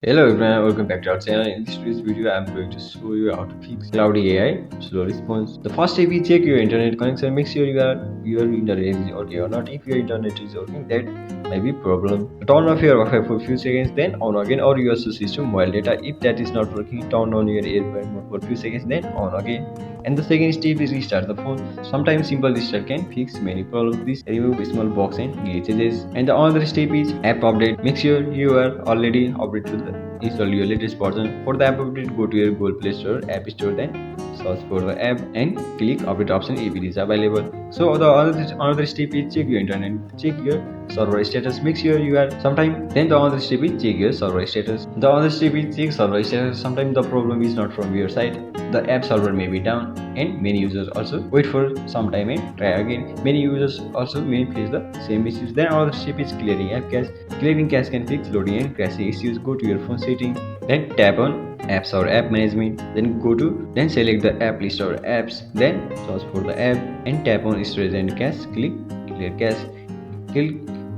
Hello everyone, welcome back to our channel. In this today's video, I am going to show you how to fix Claude AI slow response. The first step is check your internet connection. Make sure your internet is okay or not. If your internet is working, that may be problem. Turn off your Wi-Fi for a few seconds, then on again, or use the system mobile data. If that is not working, turn on your airplane mode for a few seconds, then on again. And the second step is restart the phone. Sometimes simple restart can fix many problems. This remove small bugs and glitches. And the other step is app update. Make sure you are already updated to the install your latest version. For the app update, go to your Google Play Store, App Store, then search for the app and click update option if it is available. So the another step is check your internet, check your server status. Make sure you are sometime. Then the other step is check your server status. The other step is check server status. Sometimes the problem is not from your side. The app server may be down, and many users also wait for some time and try again. Many users also may face the same issues. Then another step is clearing app cache. Clearing cache can fix loading and crashing issues. Go to your phone setting, then tap on apps or app management, then select the app list or apps, then search for the app and tap on storage and cache. Click clear cache.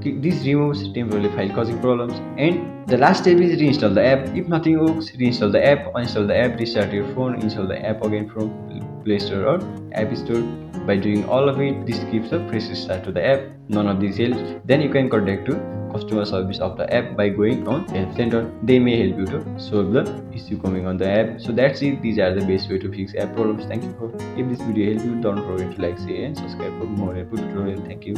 This removes temporary file causing problems. And the last step is reinstall the app. If nothing works, reinstall the app, uninstall the app, restart your phone, install the app again from Play Store or App Store. By doing all of it, this gives a fresh start to the app. None of these helps, then you can contact to customer service of the app by going on help center. They may help you to solve the issue coming on the app. So that's it. These are the best way to fix app problems. Thank you for. If this video helped you, don't forget to like, share and subscribe for more helpful tutorial. Thank you.